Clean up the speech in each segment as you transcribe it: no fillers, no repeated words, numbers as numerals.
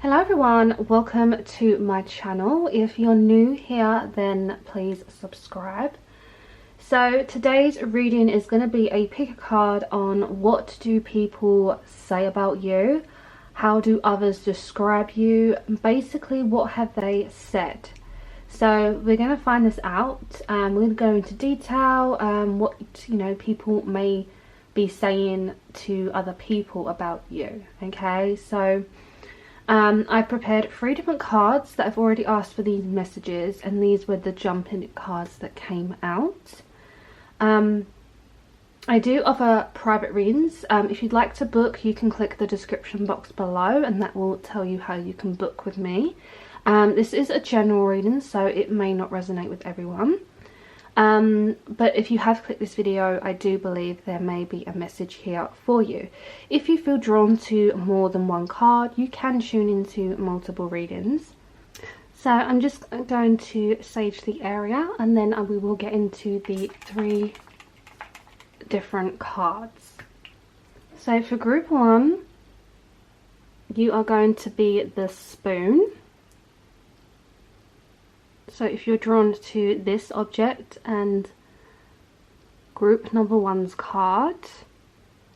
Hello everyone, welcome to my channel. If you're new here, then please subscribe. So today's reading is going to be a pick a card on what do people say about you, how do others describe you, basically what have they said. So we're going to find this out. We're going to go into detail what people may be saying to other people about you. Okay, so I prepared 3 different cards that I've already asked for these messages, and these were the jumping cards that came out. I do offer private readings. If you'd like to book, you can click the description box below and that will tell you how you can book with me. This is a general reading, so it may not resonate with everyone. But if you have clicked this video, I do believe there may be a message here for you. If you feel drawn to more than one card, you can tune into multiple readings. So I'm just going to sage the area and then we will get into the 3 different cards. So for group 1, you are going to be the spoon. So if you're drawn to this object and group number 1's card,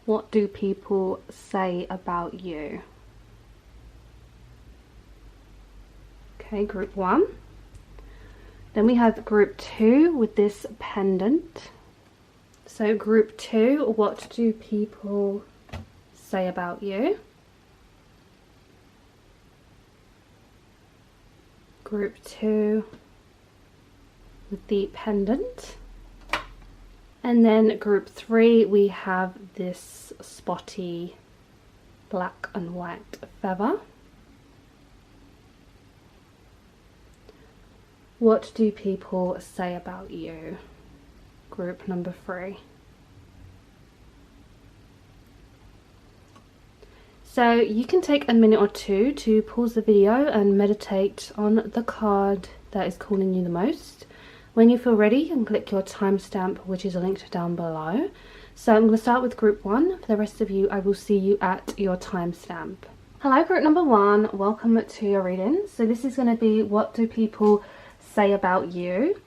what do people say about you? Okay, group 1. Then we have group 2 with this pendant. So group 2, what do people say about you? Group 2 with the pendant. And then group 3, we have this spotty black and white feather. What do people say about you? Group number 3. So you can take a minute or two to pause the video and meditate on the card that is calling you the most. When you feel ready, you can click your timestamp, which is linked down below. So I'm going to start with group 1. For the rest of you, I will see you at your timestamp. Hello group number 1, welcome to your reading. So this is going to be what do people say about you?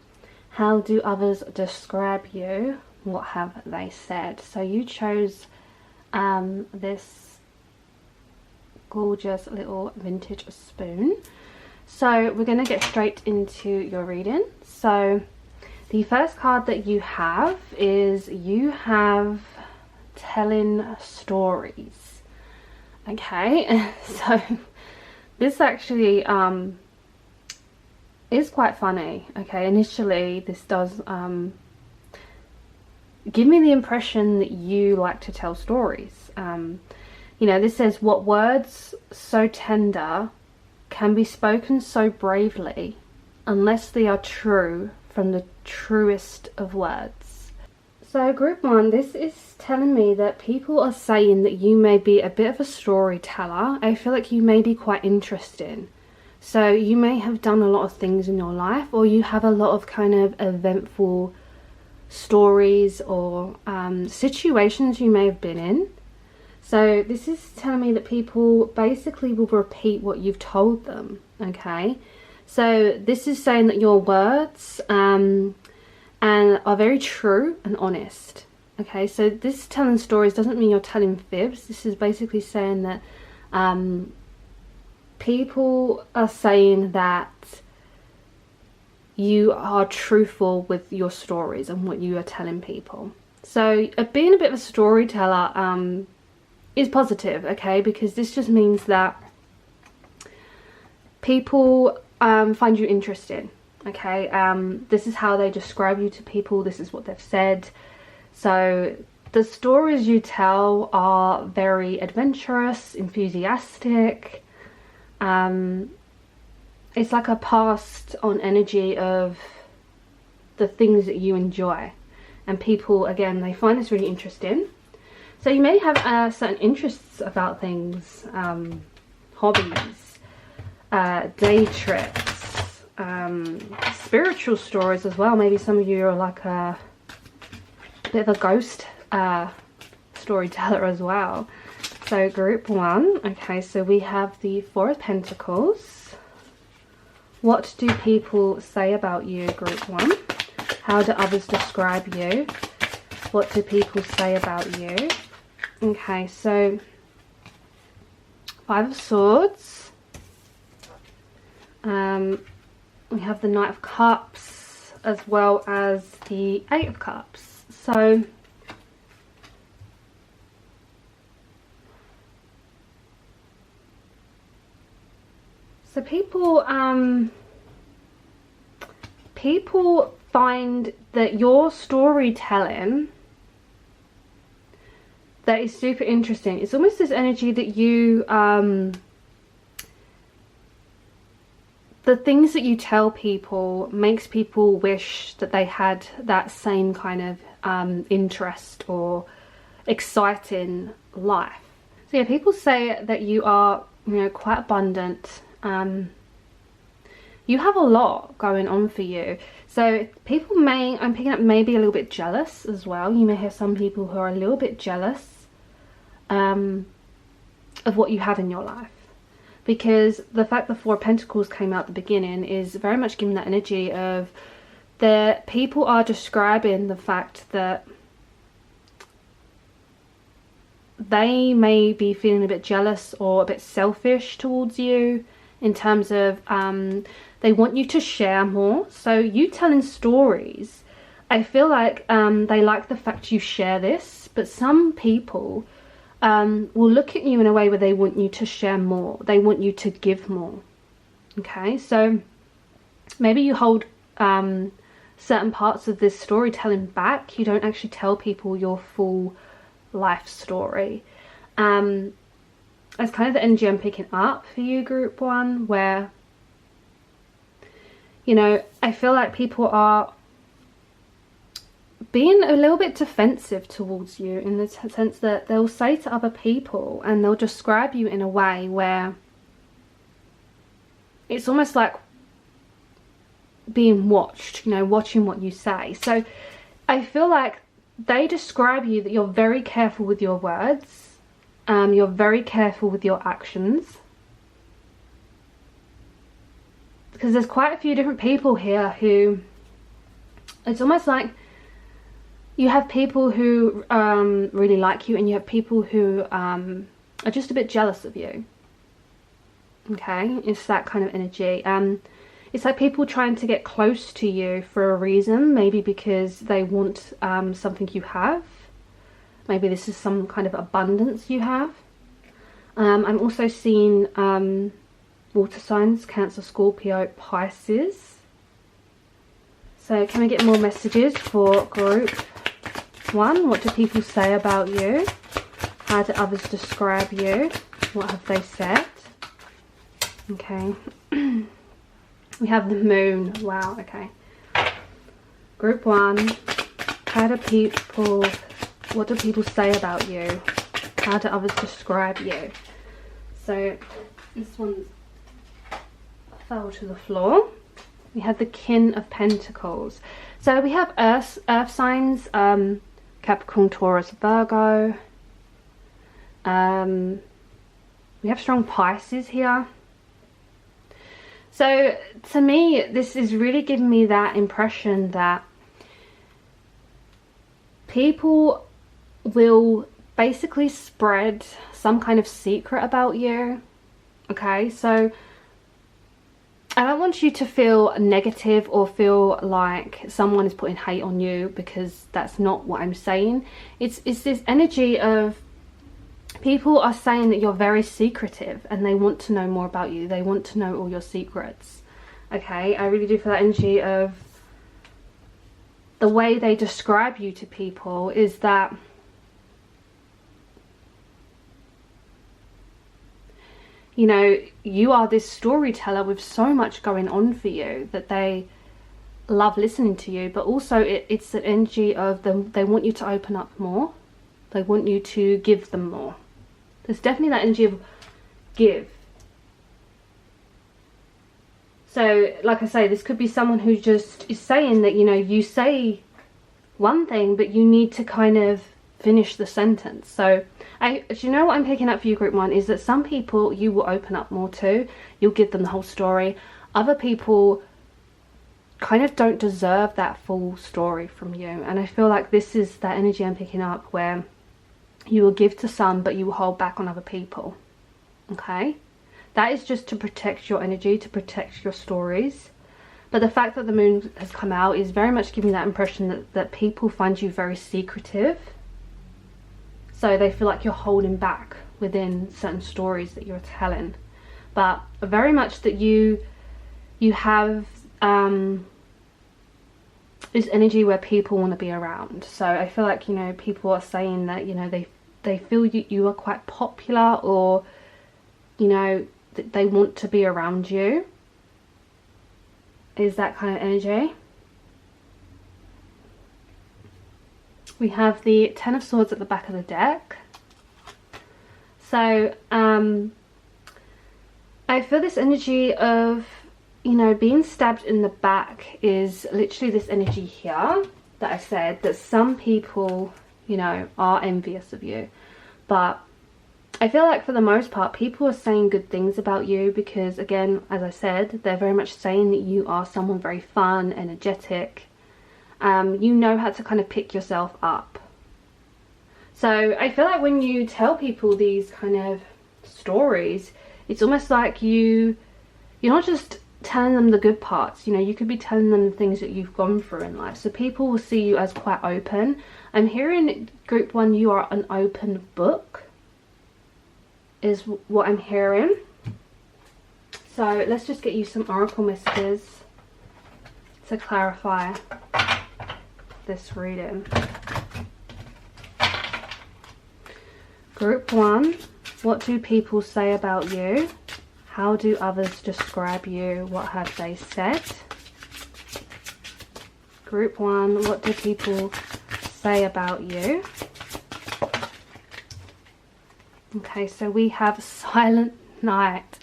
How do others describe you? What have they said? So you chose this gorgeous little vintage spoon. So we're going to get straight into your reading. So the first card that you have is you have telling stories. Okay, so this actually is quite funny. Okay, initially this does give me the impression that you like to tell stories. You know, this says, what words so tender can be spoken so bravely unless they are true from the truest of words. So group 1, this is telling me that people are saying that you may be a bit of a storyteller. I feel like you may be quite interesting. So you may have done a lot of things in your life, or you have a lot of kind of eventful stories or situations you may have been in. So this is telling me that people basically will repeat what you've told them, okay? So this is saying that your words and are very true and honest, okay? So this telling stories doesn't mean you're telling fibs. This is basically saying that people are saying that you are truthful with your stories and what you are telling people. So being a bit of a storyteller is positive, okay, because this just means that people find you interesting, okay. This is how they describe you to people, this is what they've said. So the stories you tell are very adventurous, enthusiastic. It's like a passed on energy of the things that you enjoy, and people, again, they find this really interesting. So you may have certain interests about things, hobbies, day trips, spiritual stories as well. Maybe some of you are like a bit of a ghost storyteller as well. So group 1, okay, so we have the Four of Pentacles. What do people say about you, group 1? How do others describe you? What do people say about you? Okay, so Five of Swords. We have the Knight of Cups as well as the Eight of Cups. So people find that your storytelling that is super interesting. It's almost this energy that you the things that you tell people makes people wish that they had that same kind of interest or exciting life. So yeah, people say that you are, you know, quite abundant. You have a lot going on for you. So people may, I'm picking up, maybe a little bit jealous as well. You may have some people who are a little bit jealous of what you have in your life. Because the fact the Four of Pentacles came out at the beginning is very much giving that energy of the people are describing the fact that they may be feeling a bit jealous or a bit selfish towards you in terms of they want you to share more. So you telling stories, I feel like they like the fact you share this, but some people will look at you in a way where they want you to share more. They want you to give more. Okay, so maybe you hold certain parts of this storytelling back. You don't actually tell people your full life story. It's kind of the energy I'm picking up for you, group 1, where, you know, I feel like people are being a little bit defensive towards you, in the sense that they'll say to other people and they'll describe you in a way where it's almost like being watched, you know, watching what you say. So I feel like they describe you that you're very careful with your words. You're very careful with your actions, because there's quite a few different people here who, it's almost like you have people who really like you, and you have people who are just a bit jealous of you. Okay, it's that kind of energy. It's like people trying to get close to you for a reason, maybe because they want something you have. Maybe this is some kind of abundance you have. I'm also seeing water signs, Cancer, Scorpio, Pisces. So can we get more messages for group 1? What do people say about you? How do others describe you? What have they said? Okay. We have the moon. Wow, okay. Group 1. What do people say about you? How do others describe you? So this one fell to the floor. We have the King of Pentacles. So we have earth signs, Capricorn, Taurus, Virgo. We have strong Pisces here. So to me, this is really giving me that impression that people will basically spread some kind of secret about you. Okay, so I don't want you to feel negative or feel like someone is putting hate on you, because that's not what I'm saying. It's this energy of people are saying that you're very secretive and they want to know more about you. They want to know all your secrets. Okay, I really do feel that energy of the way they describe you to people is that you know, you are this storyteller with so much going on for you that they love listening to you, but also it's an energy of them. They want you to open up more. They want you to give them more. There's definitely that energy of give. So, like I say, this could be someone who just is saying that, you know, you say one thing, but you need to kind of finish the sentence. So do you know what I'm picking up for you, group 1, is that some people you will open up more to. You'll give them the whole story. Other people kind of don't deserve that full story from you, and I feel like this is that energy I'm picking up, where you will give to some but you will hold back on other people. Okay, that is just to protect your energy, to protect your stories. But the fact that the moon has come out is very much giving that impression that people find you very secretive, so they feel like you're holding back within certain stories that you're telling. But very much that you have this energy where people want to be around. So I feel like, you know, people are saying that, you know, they feel you are quite popular, or, you know, that they want to be around you. Is that kind of energy. We have the Ten of Swords at the back of the deck. So I feel this energy of, you know, being stabbed in the back is literally this energy here that I said, that some people, you know, are envious of you. But I feel like for the most part people are saying good things about you, because again, as I said, they're very much saying that you are someone very fun, energetic. You know how to kind of pick yourself up. So I feel like when you tell people these kind of stories, it's almost like you're not just telling them the good parts, you know, you could be telling them the things that you've gone through in life. So people will see you as quite open. I'm hearing, group 1, you are an open book, is what I'm hearing. So let's just get you some oracle messages to clarify this reading. Group 1, what do people say about you? How do others describe you? What have they said? Group 1, what do people say about you? Okay, so we have Silent Night.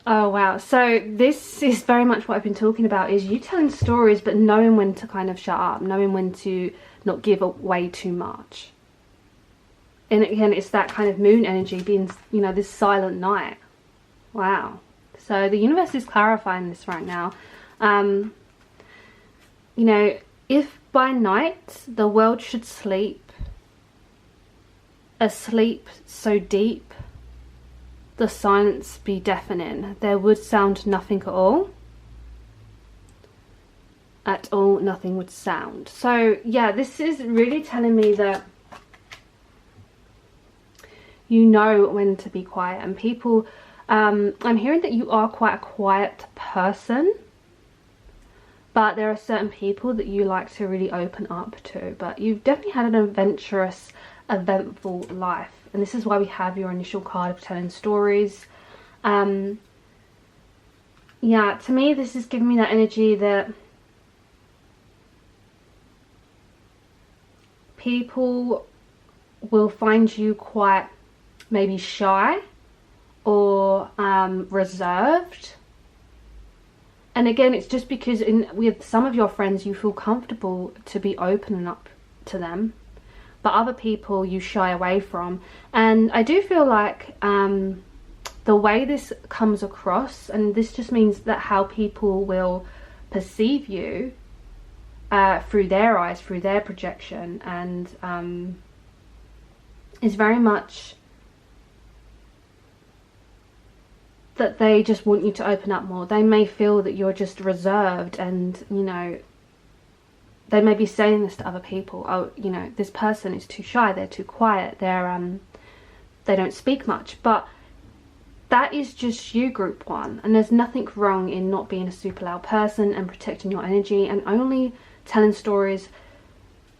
Oh wow, so this is very much what I've been talking about, is you telling stories but knowing when to kind of shut up, knowing when to not give away too much. And again, it's that kind of moon energy being, you know, this silent night. Wow. So the universe is clarifying this right now. You know, if by night the world should sleep, a sleep so deep the silence be deafening, there would sound nothing at all. At all, nothing would sound. So yeah, this is really telling me that you know when to be quiet. And people, I'm hearing that you are quite a quiet person, but there are certain people that you like to really open up to. But you've definitely had an adventurous, eventful life, and this is why we have your initial card of telling stories. Yeah, to me this is giving me that energy that people will find you quite maybe shy or reserved. And again, it's just because with some of your friends you feel comfortable to be opening up to them, but other people you shy away from. And I do feel like the way this comes across, and this just means that how people will perceive you through their eyes, through their projection, and is very much that they just want you to open up more. They may feel that you're just reserved, and you know, they may be saying this to other people. Oh, you know, this person is too shy, they're too quiet, they don't speak much. But that is just you, group 1, and there's nothing wrong in not being a super loud person and protecting your energy and only telling stories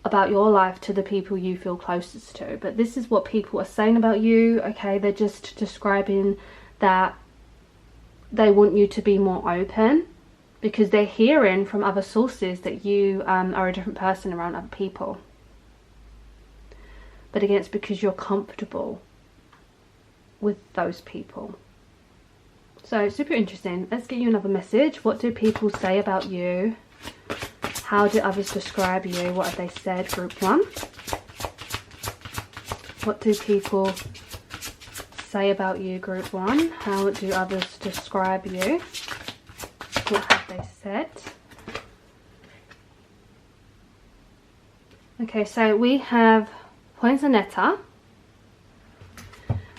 about your life to the people you feel closest to. But this is what people are saying about you. Okay, they're just describing that they want you to be more open, because they're hearing from other sources that you are a different person around other people. But again, it's because you're comfortable with those people. So super interesting. Let's get you another message. What do people say about you? How do others describe you? What have they said, group 1? What do people say about you, group 1? How do others describe you? What have they said? Okay, so we have Poinsettia.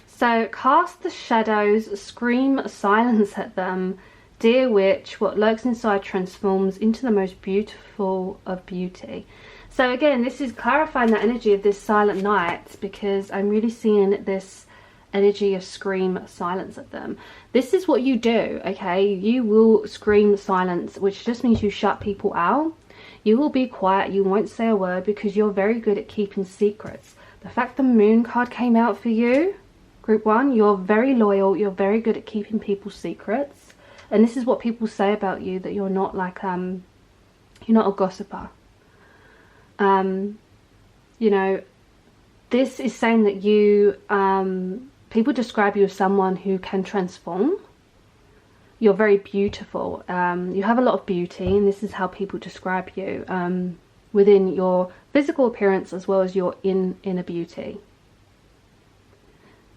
So, cast the shadows, scream silence at them. Dear witch, what lurks inside transforms into the most beautiful of beauty. So again, this is clarifying that energy of this silent night, because I'm really seeing this energy of scream silence at them. This is what you do, okay? You will scream silence, which just means you shut people out. You will be quiet, you won't say a word, because you're very good at keeping secrets. The fact the Moon card came out for you, group 1, you're very loyal, you're very good at keeping people's secrets. And this is what people say about you, that you're not like, you're not a gossiper. You know, this is saying that you, people describe you as someone who can transform. You're very beautiful. You have a lot of beauty, and this is how people describe you, within your physical appearance as well as your inner beauty.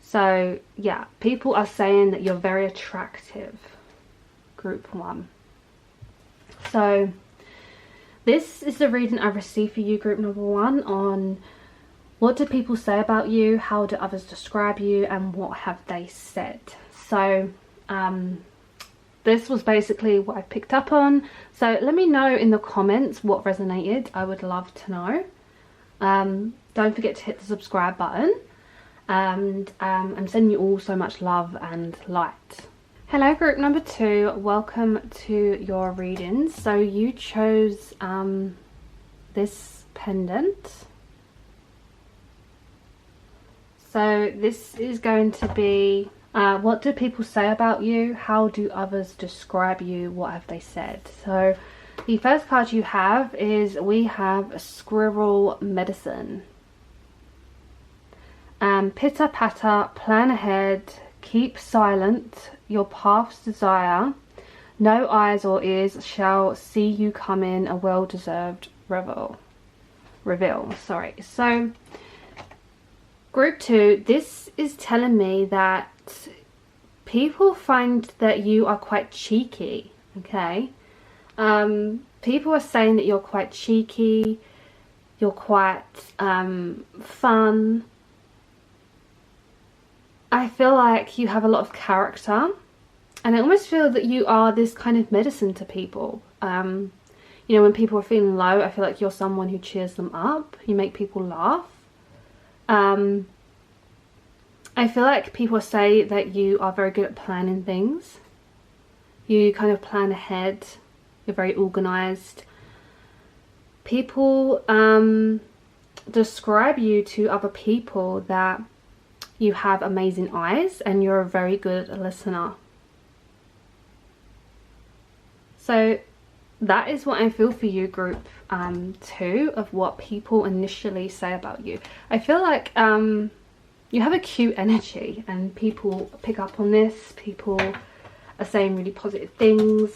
So yeah, people are saying that you're very attractive, group 1. So this is the reading I've received for you, group number 1, on what do people say about you, how do others describe you, and what have they said. So this was basically what I picked up on. So let me know in the comments what resonated. I would love to know. Don't forget to hit the subscribe button, and I'm sending you all so much love and light. Hello, group number 2, welcome to your readings. So you chose this pendant. So this is going to be, what do people say about you? How do others describe you? What have they said? So the first card you have is, we have Squirrel Medicine. Pitter patter, plan ahead, keep silent, your path's desire. No eyes or ears shall see you come in, a well-deserved reveal. Sorry. So group 2, this is telling me that people find that you are quite cheeky, okay? People are saying that you're quite cheeky, you're quite fun. I feel like you have a lot of character, and I almost feel that you are this kind of medicine to people. You know, when people are feeling low, I feel like you're someone who cheers them up. You make people laugh. I feel like people say that you are very good at planning things. You kind of plan ahead. You're very organized. People describe you to other people that you have amazing eyes and you're a very good listener. So that is what I feel for you, group 2, of what people initially say about you. I feel like you have a cute energy, and people pick up on this. People are saying really positive things.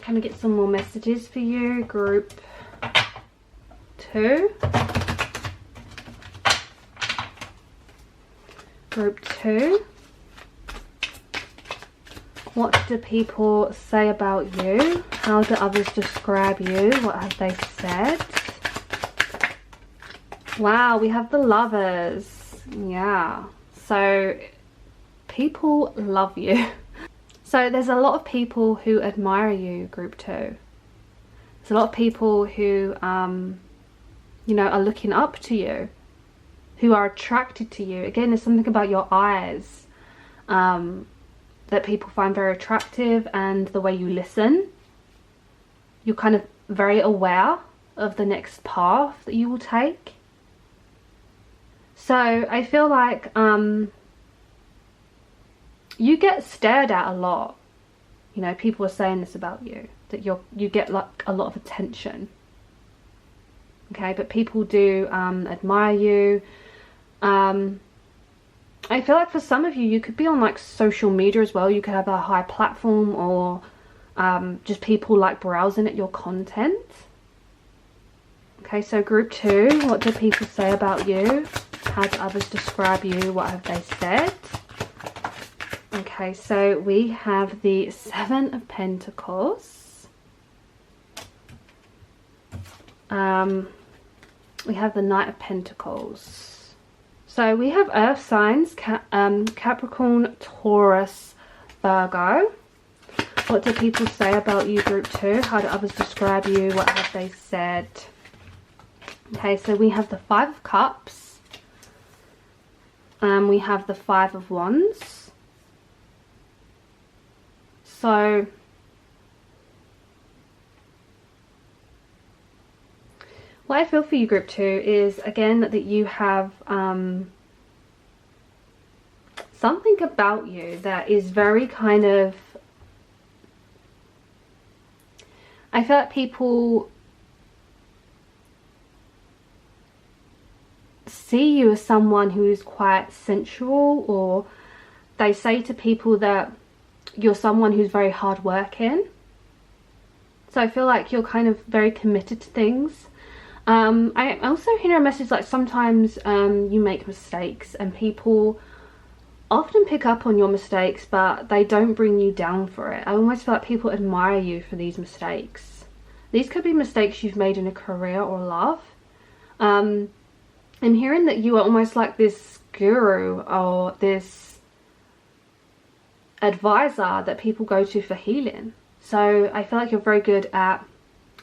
Can we get some more messages for you, group 2? Group 2. What do people say about you? How do others describe you? What have they said? Wow, we have the Lovers. Yeah. So people love you. So there's a lot of people who admire you, group 2. There's a lot of people who, you know, are looking up to you, who are attracted to you. Again, there's something about your eyes that people find very attractive, and the way you listen. You're kind of very aware of the next path that you will take. So I feel like you get stared at a lot. You know, people are saying this about you, that you get like a lot of attention. Okay, but people do admire you. I feel like for some of you, you could be on like social media as well. You could have a high platform, or just people like browsing at your content. Okay, so group 2, what do people say about you? How do others describe you? What have they said? Okay, so we have the 7 of Pentacles. We have the Knight of Pentacles. So we have earth signs, Capricorn, Taurus, Virgo. What do people say about you, group 2? How do others describe you? What have they said? Okay, so we have the 5 of Cups. We have the 5 of Wands. So what I feel for you, group 2, is again that you have something about you that is very kind of, I feel like people see you as someone who is quite sensual, or they say to people that you're someone who's very hardworking. So I feel like you're kind of very committed to things. I also hear a message like sometimes you make mistakes and people often pick up on your mistakes, but they don't bring you down for it. I almost feel like people admire you for these mistakes. These could be mistakes you've made in a career or love. I'm hearing that you are almost like this guru or this advisor that people go to for healing. So I feel like you're very good at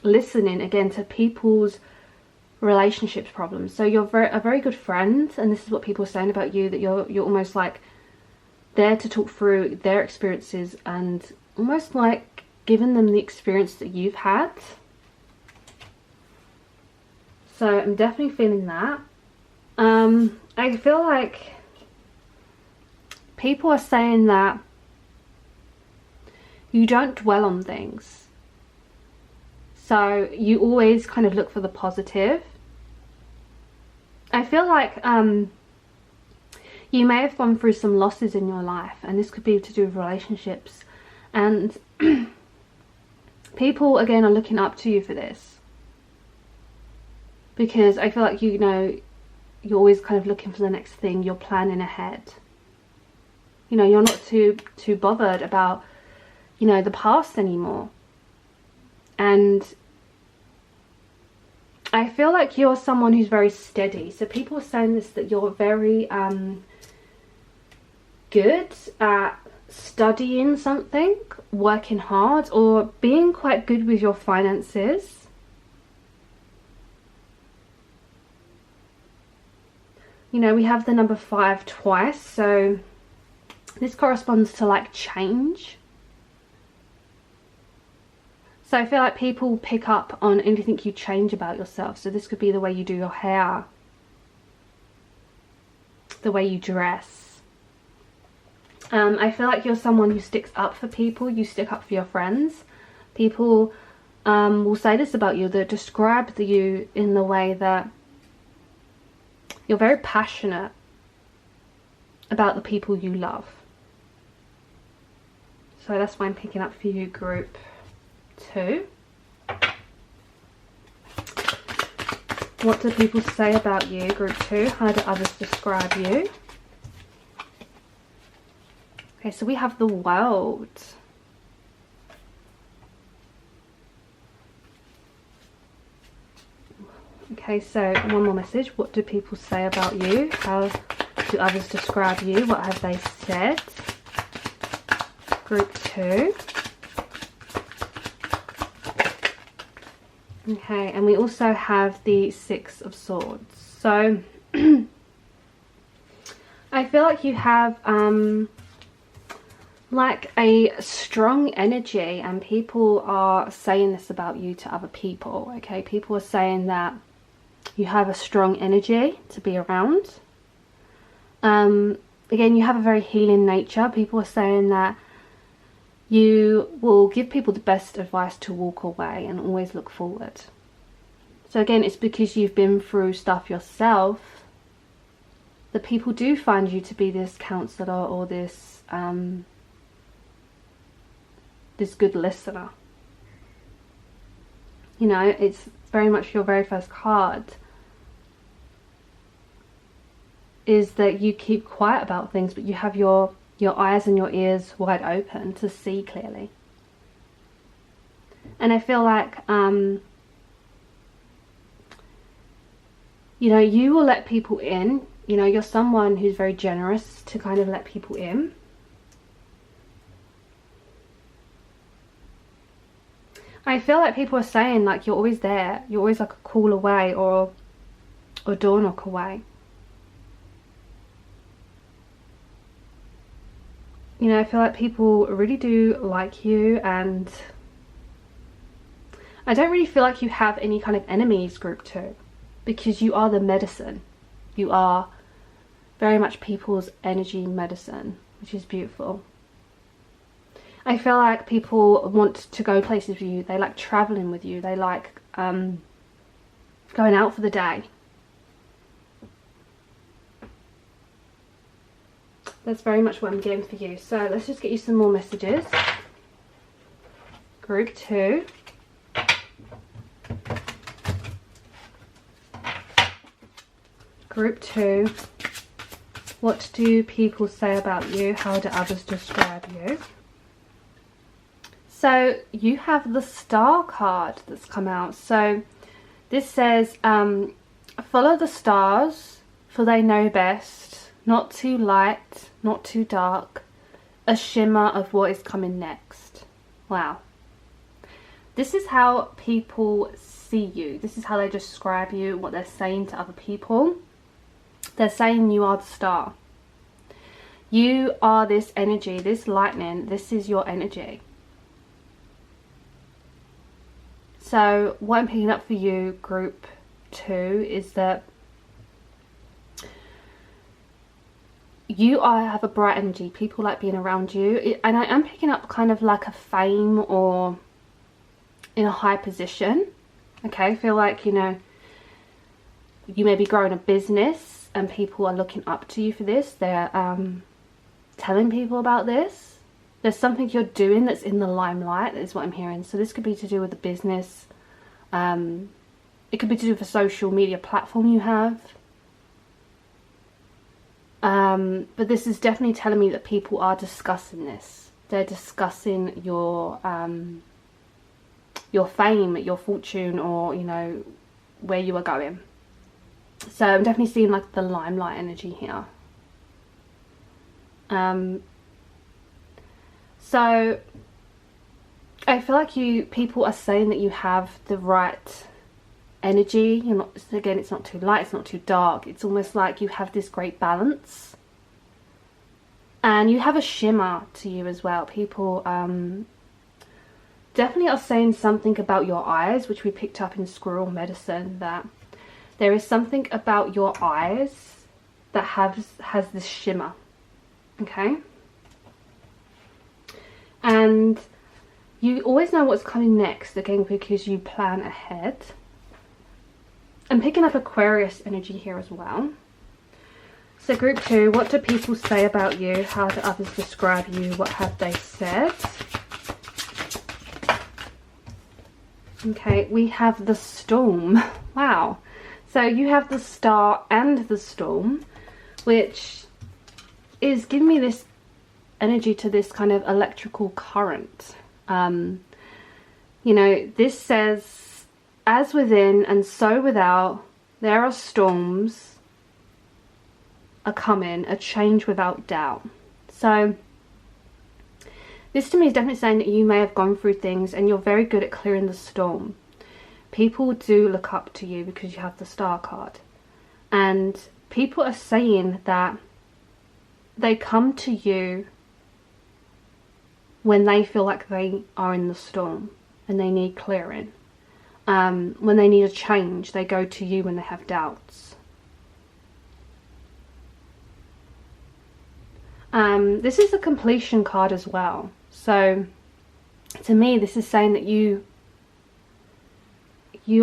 listening again to people's relationships problems. So you're a very good friend, and this is what people are saying about you, that you're almost like there to talk through their experiences and almost like giving them the experience that you've had. So I'm definitely feeling that. I feel like people are saying that you don't dwell on things. So you always kind of look for the positive. I feel like you may have gone through some losses in your life, and this could be to do with relationships, and people again are looking up to you for this, because I feel like, you know, you're always kind of looking for the next thing, you're planning ahead. You know, you're not too bothered about, you know, the past anymore. And I feel like you're someone who's very steady. So people are saying this, that you're very good at studying something, working hard, or being quite good with your finances. You know, we have the number 5 twice, so this corresponds to like change. So I feel like people pick up on anything you change about yourself. So this could be the way you do your hair, the way you dress. I feel like you're someone who sticks up for people. You stick up for your friends. People will say this about you, that describe you in the way that you're very passionate about the people you love. So that's why I'm picking up for you, group 2. What do people say about you, group 2? How do others describe you? Okay, so we have the World. Okay, so one more message. What do people say about you? How do others describe you? What have they said? Group 2. Okay, and we also have the 6 of Swords. So I feel like you have like a strong energy, and people are saying this about you to other people. Okay, people are saying that you have a strong energy to be around. Again, you have a very healing nature. People are saying that you will give people the best advice to walk away and always look forward. So again, it's because you've been through stuff yourself that people do find you to be this counselor or this this good listener. You know, it's very much your very first card, is that you keep quiet about things, but you have your eyes and your ears wide open to see clearly. And I feel like, you know, you will let people in. You know, you're someone who's very generous to kind of let people in. I feel like people are saying, like, you're always there. You're always like a call away or door knock away. You know, I feel like people really do like you, and I don't really feel like you have any kind of enemies, group 2, because you are the medicine. You are very much people's energy medicine, which is beautiful. I feel like people want to go places with you. They like traveling with you. They like going out for the day. That's very much what I'm getting for you. So let's just get you some more messages. Group 2. Group 2. What do people say about you? How do others describe you? So you have the Star card that's come out. So this says, follow the stars, for they know best. Not too light, not too dark. A shimmer of what is coming next. Wow. This is how people see you. This is how they describe you, what they're saying to other people. They're saying you are the star. You are this energy, this lightning. This is your energy. So what I'm picking up for you, group 2, is that you have a bright energy. People like being around you. And I am picking up kind of like a fame or in a high position. Okay, I feel like, you know, you may be growing a business and people are looking up to you for this. They're telling people about this. There's something you're doing that's in the limelight, is what I'm hearing. So this could be to do with the business. It could be to do with a social media platform you have. But this is definitely telling me that people are discussing this. They're discussing your fame, your fortune, or, you know, where you are going. So I'm definitely seeing like the limelight energy here. So I feel like people are saying that you have the right energy. You're not, again, it's not too light, it's not too dark. It's almost like you have this great balance. And you have a shimmer to you as well. People definitely are saying something about your eyes, which we picked up in squirrel medicine, that there is something about your eyes that has this shimmer. Okay? And you always know what's coming next, again, because you plan ahead. I'm picking up Aquarius energy here as well. So group 2, what do people say about you? How do others describe you? What have they said? Okay, we have the Storm. Wow. So you have the Star and the Storm, which is giving me this energy to this kind of electrical current. You know, this says, as within and so without, there are storms are coming, a change without doubt. So this to me is definitely saying that you may have gone through things and you're very good at clearing the storm. People do look up to you because you have the Star card. And people are saying that they come to you when they feel like they are in the storm and they need clearing. When they need a change, they go to you when they have doubts. This is a completion card as well. So to me, this is saying that you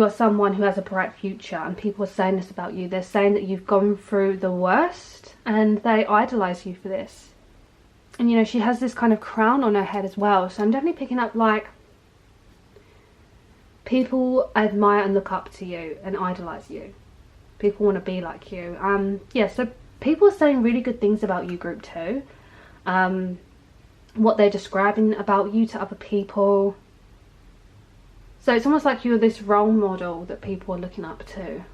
are someone who has a bright future, and people are saying this about you. They're saying that you've gone through the worst and they idolize you for this. And you know, she has this kind of crown on her head as well. So I'm definitely picking up like people admire and look up to you and idolize you. People want to be like you. Yeah, so people are saying really good things about you, group 2. What they're describing about you to other people. So it's almost like you're this role model that people are looking up to.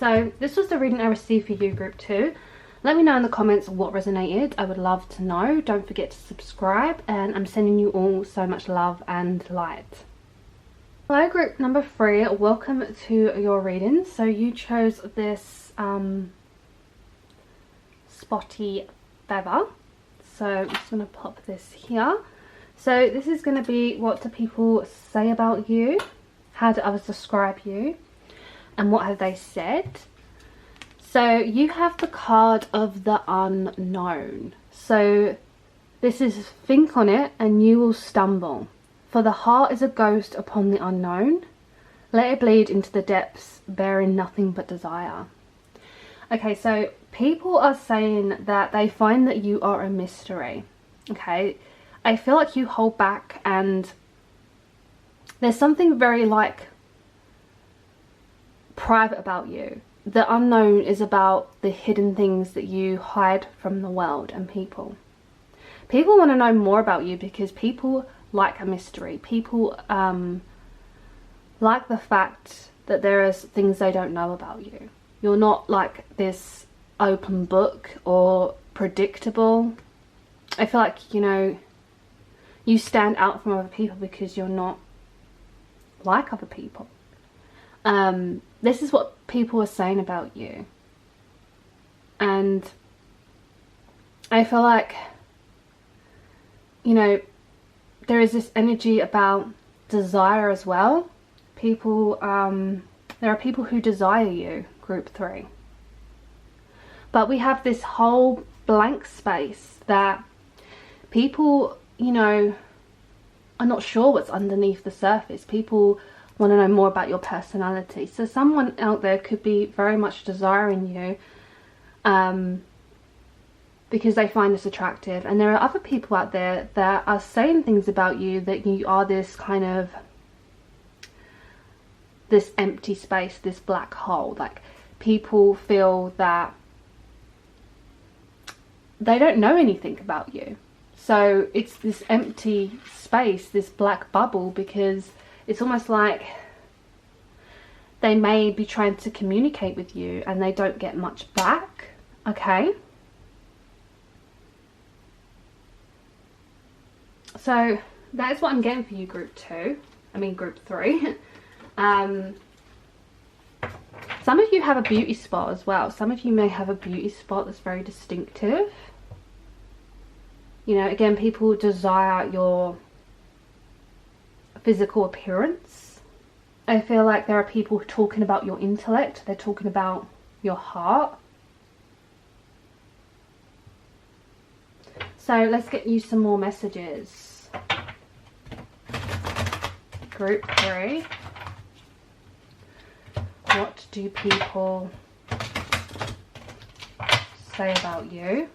So this was the reading I received for you, group 2. Let me know in the comments what resonated. I would love to know. Don't forget to subscribe, and I'm sending you all so much love and light. Hello, group number 3. Welcome to your reading. So you chose this spotty feather. So I'm just going to pop this here. So this is going to be, what do people say about you? How do others describe you? And what have they said? So you have the card of the unknown. So this is, think on it and you will stumble. For the heart is a ghost upon the unknown. Let it bleed into the depths, bearing nothing but desire. Okay, so people are saying that they find that you are a mystery. Okay, I feel like you hold back, and there's something very like private about you. The unknown is about the hidden things that you hide from the world and people. People want to know more about you because people like a mystery. People like the fact that there is things they don't know about you. You're not like this open book or predictable. I feel like, you know, you stand out from other people because you're not like other people. This is what people are saying about you. And I feel like, you know, there is this energy about desire as well. People, there are people who desire you, group 3. But we have this whole blank space that people, you know, are not sure what's underneath the surface. People want to know more about your personality. So someone out there could be very much desiring you because they find this attractive. And there are other people out there that are saying things about you, that you are this kind of, this empty space, this black hole. Like, people feel that they don't know anything about you. So it's this empty space, this black bubble, because it's almost like they may be trying to communicate with you and they don't get much back. Okay. So that is what I'm getting for you, group 2. I mean, group 3. Some of you have a beauty spot as well. Some of you may have a beauty spot that's very distinctive. You know, again, people desire your physical appearance. I feel like there are people talking about your intellect. They're talking about your heart. So let's get you some more messages. Group 3. What do people say about you?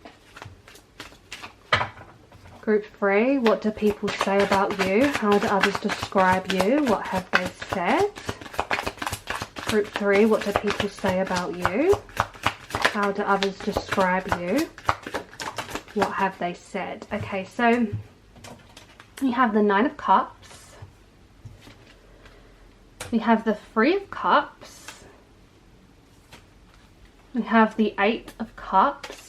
Group 3, what do people say about you? How do others describe you? What have they said? Group 3, what do people say about you? How do others describe you? What have they said? Okay, so we have the 9 of Cups. We have the 3 of Cups. We have the 8 of Cups.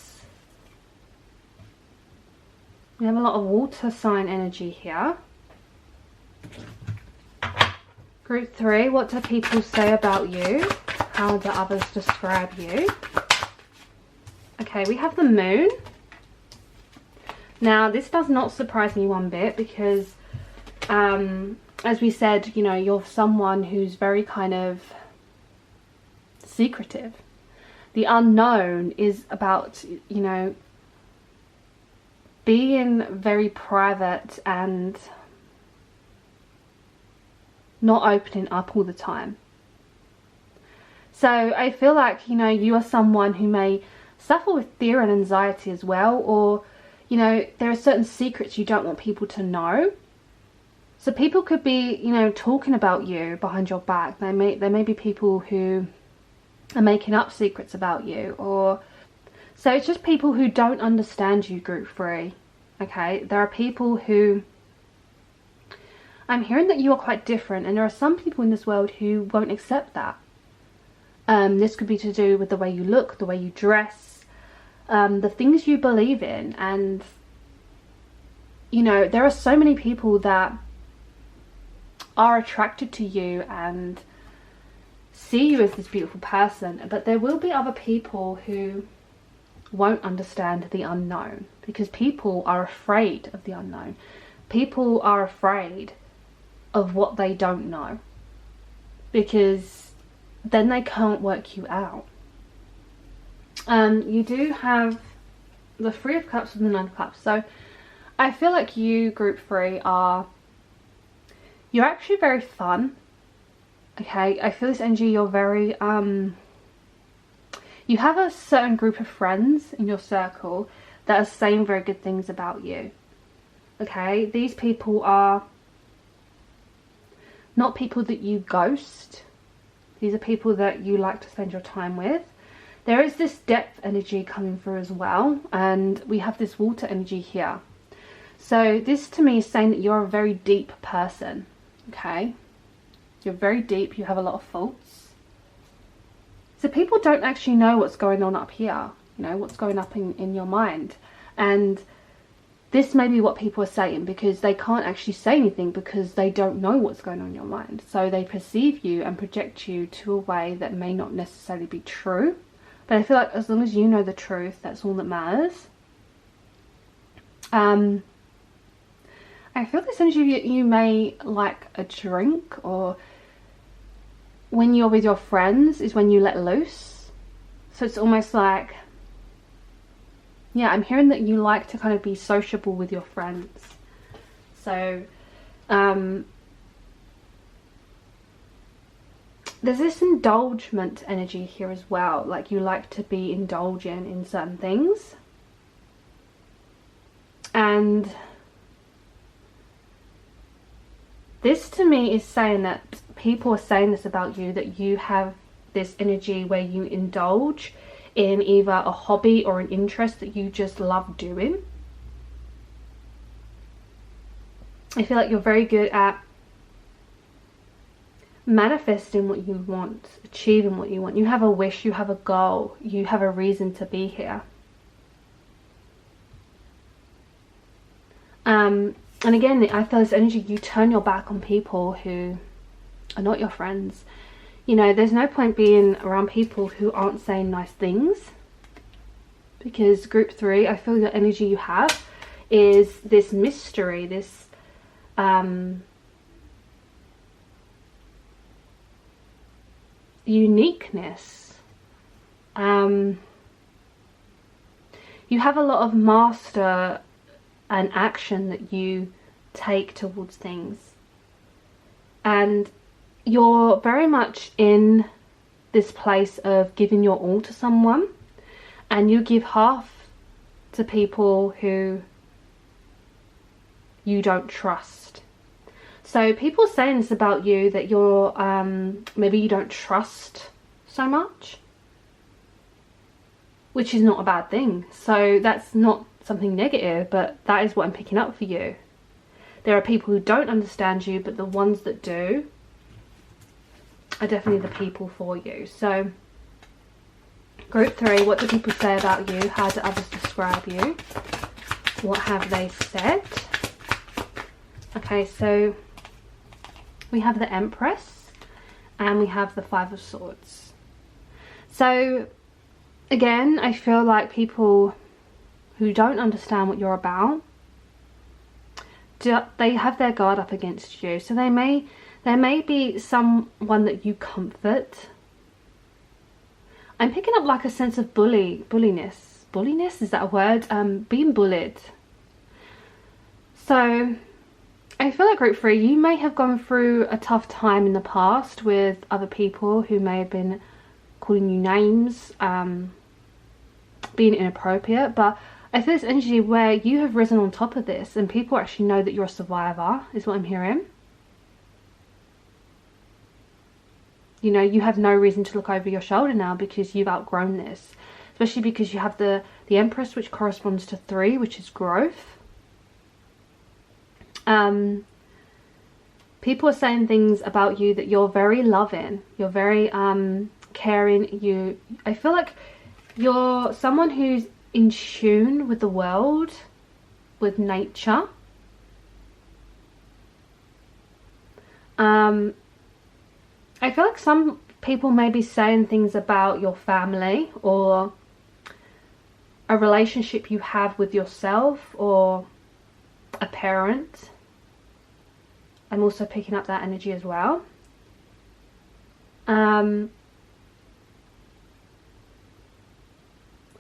We have a lot of water sign energy here. Group 3, what do people say about you? How do others describe you? Okay, we have the Moon. Now, this does not surprise me one bit because, as we said, you know, you're someone who's very kind of secretive. The unknown is about, you know, being very private and not opening up all the time. So I feel like, you know, you are someone who may suffer with fear and anxiety as well, or, you know, there are certain secrets you don't want people to know. So people could be, you know, talking about you behind your back. There may be people who are making up secrets about you, or so it's just people who don't understand you, group 3. Okay, there are people who, I'm hearing that you are quite different, and there are some people in this world who won't accept that. This could be to do with the way you look, the way you dress, the things you believe in. And you know, there are so many people that are attracted to you and see you as this beautiful person, but there will be other people who won't understand the unknown, because people are afraid of the unknown. People are afraid of what they don't know, because then they can't work you out. You do have the 3 of Cups and the 9 of Cups. So I feel like you, group 3, you're actually very fun. Okay, I feel this energy, you're very you have a certain group of friends in your circle that are saying very good things about you. Okay, these people are not people that you ghost. These are people that you like to spend your time with. There is this depth energy coming through as well, and we have this water energy here. So this to me is saying that you're a very deep person. Okay, you're very deep, you have a lot of faults. So people don't actually know what's going on up here, you know, what's going up in your mind. And this may be what people are saying, because they can't actually say anything because they don't know what's going on in your mind. So they perceive you and project you to a way that may not necessarily be true. But I feel like as long as you know the truth, that's all that matters. I feel this energy, you may like a drink, or when you're with your friends is when you let loose. So it's almost like, yeah, I'm hearing that you like to kind of be sociable with your friends. So there's this indulgement energy here as well. Like you like to be indulgent in certain things. And this to me is saying that people are saying this about you, that you have this energy where you indulge in either a hobby or an interest that you just love doing. I feel like you're very good at manifesting what you want, achieving what you want. You have a wish, you have a goal, you have a reason to be here. And again, I feel this energy, you turn your back on people who are not your friends. You know, there's no point being around people who aren't saying nice things. Because group 3, I feel the energy you have is this mystery, this uniqueness. You have a lot of master and action that you take towards things, and you're very much in this place of giving your all to someone, and you give half to people who you don't trust. So people are saying this about you, that you're maybe you don't trust so much, which is not a bad thing. So that's not something negative, but that is what I'm picking up for you. There are people who don't understand you, but the ones that do are definitely the people for you. So group 3, what do people say about you? How do others describe you? What have they said? Okay, so we have the Empress and we have the 5 of Swords. So again, I feel like people who don't understand what you're about, they have their guard up against you. So there may be someone that you comfort. I'm picking up like a sense of bulliness. Bulliness, is that a word? Being bullied. So I feel like group 3, you may have gone through a tough time in the past with other people who may have been calling you names, being inappropriate, but I feel this energy where you have risen on top of this and people actually know that you're a survivor, is what I'm hearing. You know, you have no reason to look over your shoulder now because you've outgrown this. Especially because you have the Empress, which corresponds to 3, which is growth. People are saying things about you that you're very loving. You're very caring. I feel like you're someone who's in tune with the world, with nature. I feel like some people may be saying things about your family or a relationship you have with yourself or a parent. I'm also picking up that energy as well. I'm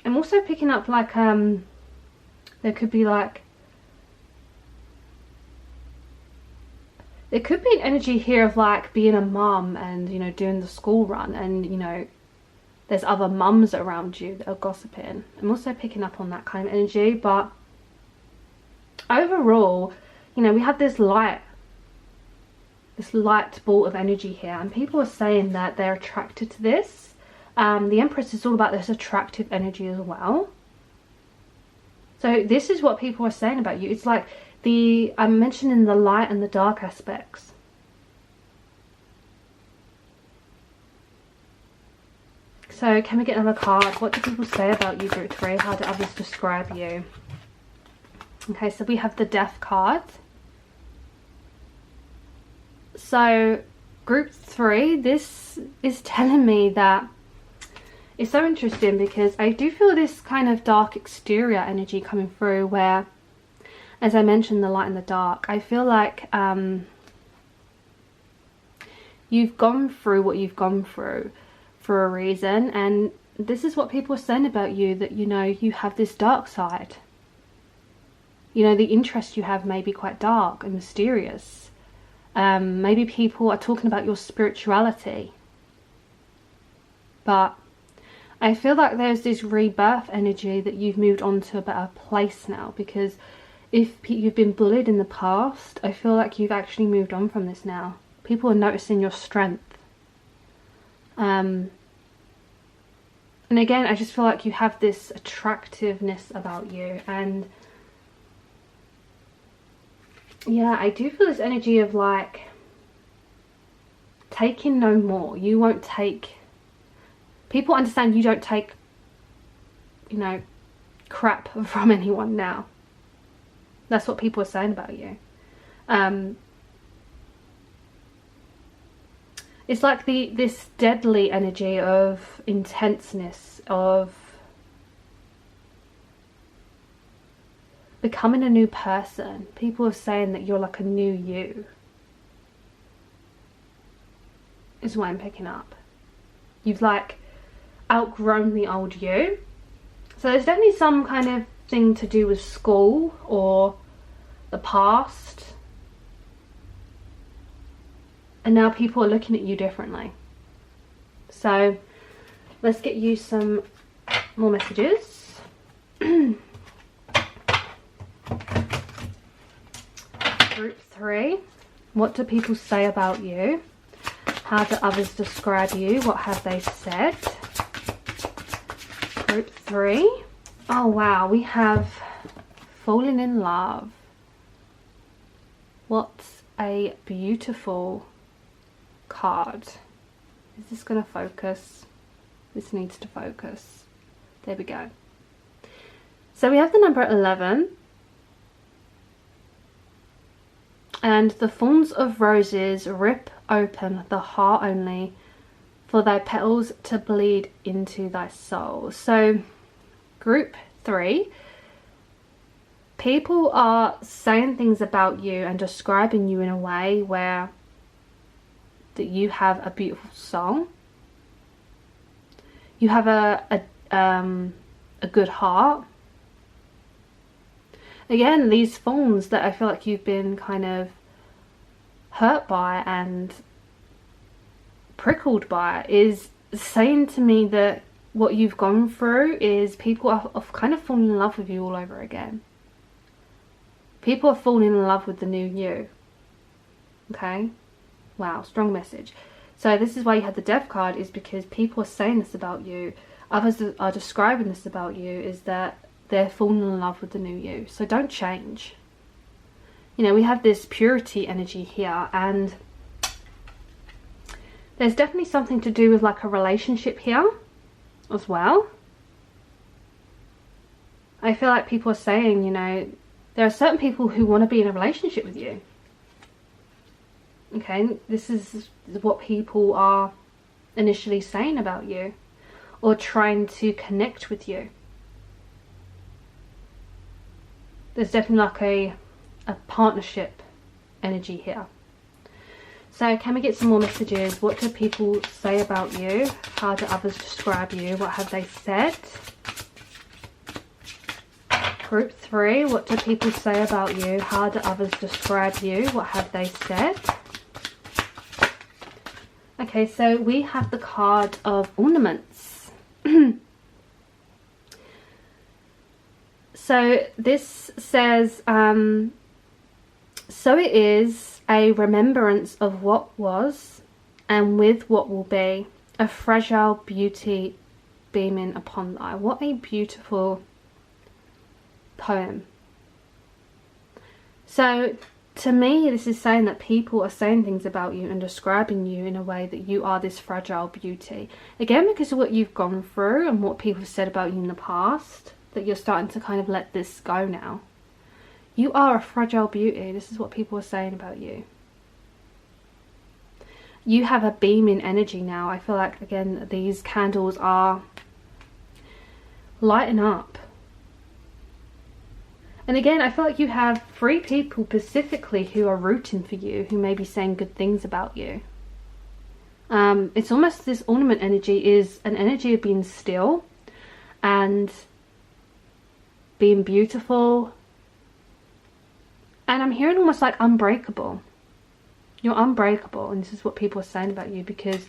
also picking up like there could be an energy here of like being a mum and, you know, doing the school run, and, you know, there's other mums around you that are gossiping. I'm also picking up on that kind of energy. But overall, you know, we have this light ball of energy here, and people are saying that they're attracted to this. The Empress is all about this attractive energy as well. So this is what people are saying about you. It's like I'm mentioning the light and the dark aspects. So can we get another card? What do people say about you, Group 3? How do others describe you? Okay, so we have the Death card. So Group 3, this is telling me that it's so interesting because I do feel this kind of dark exterior energy coming through where, as I mentioned, the light and the dark. I feel like you've gone through what you've gone through for a reason, and this is what people are saying about you, that, you know, you have this dark side. You know, the interest you have may be quite dark and mysterious. Maybe people are talking about your spirituality, but I feel like there's this rebirth energy that you've moved on to a better place now, because if you've been bullied in the past, I feel like you've actually moved on from this now. People are noticing your strength. And again, I just feel like you have this attractiveness about you. And yeah, I do feel this energy of like taking no more. You won't take... People understand you don't take, you know, crap from anyone now. That's what people are saying about you. It's like this deadly energy of intenseness, of becoming a new person. People are saying that you're like a new you, is what I'm picking up. You've like outgrown the old you. So there's definitely some kind of thing to do with school or the past, and now people are looking at you differently. So let's get you some more messages. Group 3, what do people say about you? How do others describe you? What have they said? Group 3. Oh wow, we have fallen in love. What a beautiful card. Is this going to focus? This needs to focus. There we go. So we have the number 11. And the thorns of roses rip open the heart only, for thy petals to bleed into thy soul. So Group 3, people are saying things about you and describing you in a way where that you have a beautiful soul. You have a good heart. Again, these thorns that I feel like you've been kind of hurt by and prickled by is saying to me that what you've gone through is people are kind of falling in love with you all over again. People are falling in love with the new you. Okay? Wow, strong message. So this is why you had the Death card, is because people are saying this about you. Others are describing this about you, is that they're falling in love with the new you. So don't change. You know, we have this purity energy here, and there's definitely something to do with like a relationship here as well. I feel like people are saying, you know, there are certain people who want to be in a relationship with you. Okay, this is what people are initially saying about you, or trying to connect with you. There's definitely like a partnership energy here. So can we get some more messages? What do people say about you? How do others describe you? What have they said? Group 3, what do people say about you? How do others describe you? What have they said? Okay, so we have the card of ornaments. So this says, so it is a remembrance of what was and with what will be, a fragile beauty beaming upon thy. What a beautiful poem. So to me, this is saying that people are saying things about you and describing you in a way that you are this fragile beauty. Again, because of what you've gone through and what people have said about you in the past, that you're starting to kind of let this go now. You are a fragile beauty. This is what people are saying about you. You have a beaming energy now. I feel like, again, these candles are lighting up. And again, I feel like you have 3 people specifically who are rooting for you, who may be saying good things about you. It's almost, this ornament energy is an energy of being still and being beautiful. And I'm hearing almost like unbreakable. You're unbreakable, and this is what people are saying about you, because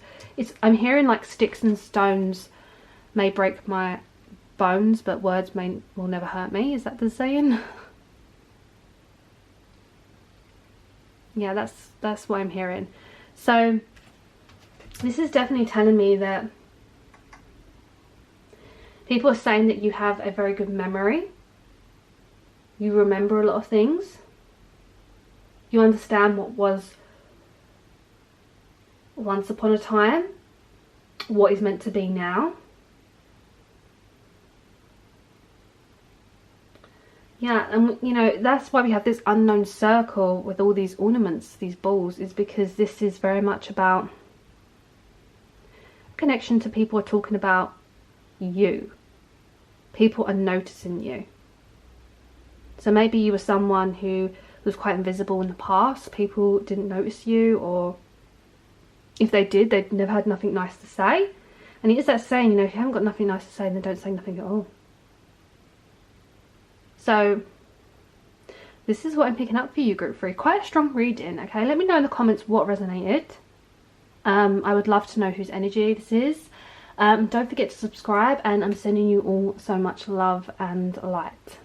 I'm hearing like sticks and stones may break my bones, but words will never hurt me. Is that the saying? Yeah, that's what I'm hearing. So this is definitely telling me that people are saying that you have a very good memory. You remember a lot of things. You understand what was once upon a time, what is meant to be now. Yeah, and you know, that's why we have this unknown circle with all these ornaments, these balls, is because this is very much about connection to people are talking about you. People are noticing you. So maybe you were someone who was quite invisible in the past. People didn't notice you, or if they did, they'd never had nothing nice to say. And it is that saying, you know, if you haven't got nothing nice to say, then don't say nothing at all. So this is what I'm picking up for you, group 3. Quite a strong reading. Okay, let me know in the comments what resonated. I would love to know whose energy this is. Don't forget to subscribe, and I'm sending you all so much love and light.